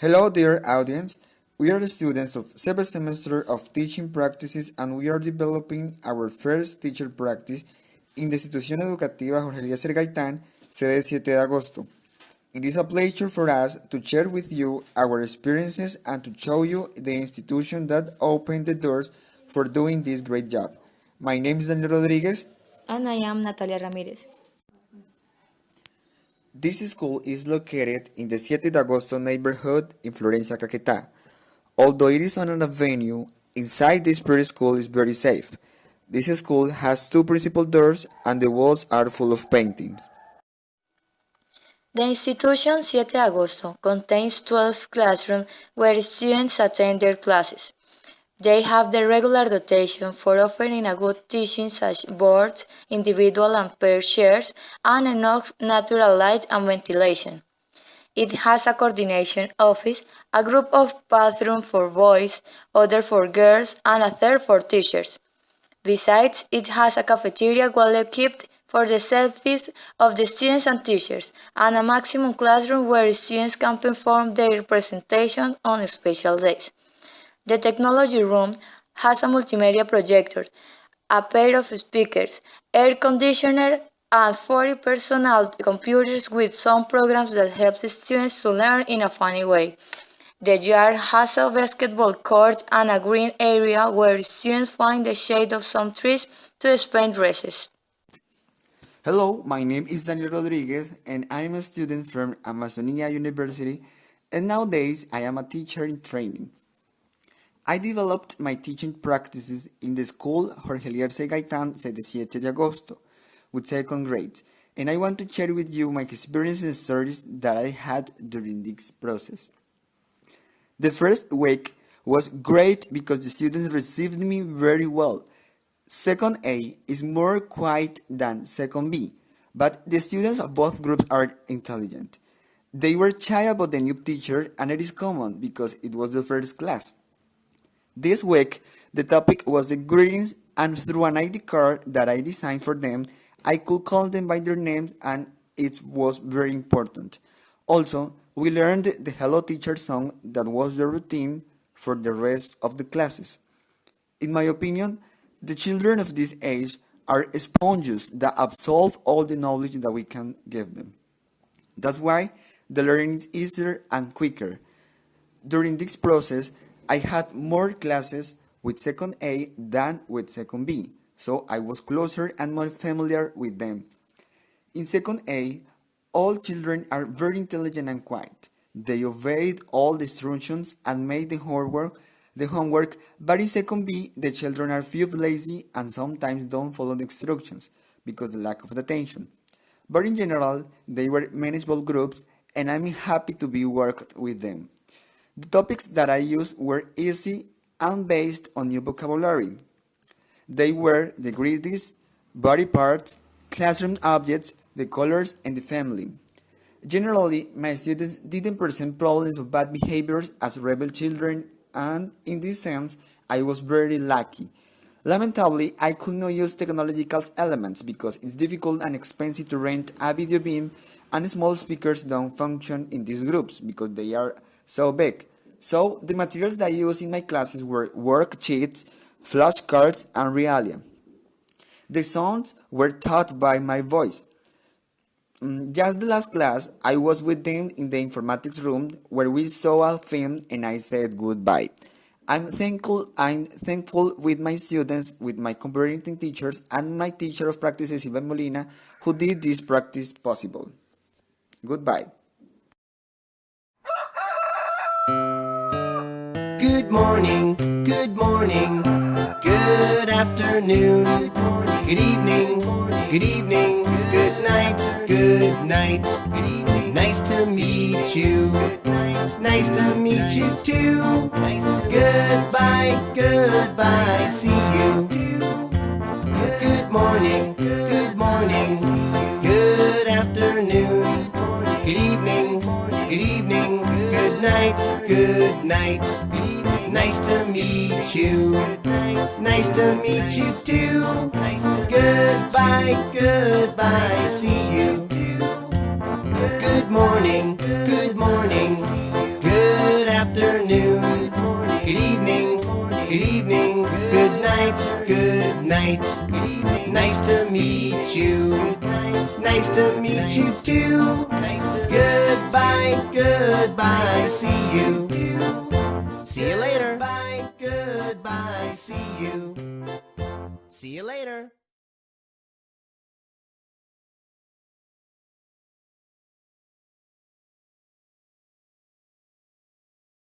Hello, dear audience. We are the students of seventh semester of teaching practices and we are developing our first teacher practice in the Institución Educativa Jorge Eliezer Gaitán, sede 7 de agosto. It is a pleasure for us to share with you our experiences and to show you the institution that opened the doors for doing this great job. My name is Daniel Rodriguez. And I am Natalia Ramirez. This school is located in the 7 de Agosto neighborhood in Florencia, Caquetá. Although it is on an avenue, inside this preschool is very safe. This school has two principal doors and the walls are full of paintings. The institution 7 de Agosto contains 12 classrooms where students attend their classes. They have the regular dotation for offering a good teaching such boards, individual and pair chairs, and enough natural light and ventilation. It has a coordination office, a group of bathrooms for boys, other for girls, and a third for teachers. Besides, it has a cafeteria well equipped for the service of the students and teachers, and a maximum classroom where students can perform their presentations on special days. The technology room has a multimedia projector, a pair of speakers, air conditioner, and 40 personal computers with some programs that help the students to learn in a funny way. The yard has a basketball court and a green area where students find the shade of some trees to spend recess. Hello, my name is Daniel Rodriguez and I am a student from Amazonia University and nowadays I am a teacher in training. I developed my teaching practices in the school Jorge Eliezer Gaitán, sede 7 de agosto, with second grade, and I want to share with you my experiences and stories that I had during this process. The first week was great because the students received me very well. Second A is more quiet than second B, but the students of both groups are intelligent. They were shy about the new teacher and it is common because it was the first class. This week, the topic was the greetings and through an ID card that I designed for them, I could call them by their names and it was very important. Also, we learned the Hello Teacher song that was the routine for the rest of the classes. In my opinion, the children of this age are sponges that absorb all the knowledge that we can give them. That's why the learning is easier and quicker. During this process, I had more classes with second A than with second B, so I was closer and more familiar with them. In second A, all children are very intelligent and quiet. They obeyed all the instructions and made the homework, but in second B, the children are few lazy and sometimes don't follow the instructions because of the lack of attention. But in general, they were manageable groups and I'm happy to be worked with them. The topics that I used were easy and based on new vocabulary. They were the greetings, body parts, classroom objects, the colors, and the family. Generally, my students didn't present problems of bad behaviors as rebel children, and in this sense, I was very lucky. Lamentably, I could not use technological elements because it's difficult and expensive to rent a video beam, and small speakers don't function in these groups because they are so big. So the materials that I used in my classes were worksheets, flashcards, and realia. The songs were taught by my voice. Just the last class, I was with them in the informatics room where we saw a film and I said goodbye. I'm thankful with my students, with my computer teachers, and my teacher of practices, Silva Molina, who did this practice possible. Goodbye. Good morning, good afternoon, good evening, good night, good night. Nice to meet you, nice to meet you too. Goodbye, goodbye, see you. Good morning, good afternoon, good evening, good night, good night. Nice to meet you, nice to meet you too. Goodbye, goodbye, see you. Good morning, good night. Nice to meet you. Nice to meet you too. Goodbye, goodbye, see you. See you later. Bye, goodbye, see you. See you later.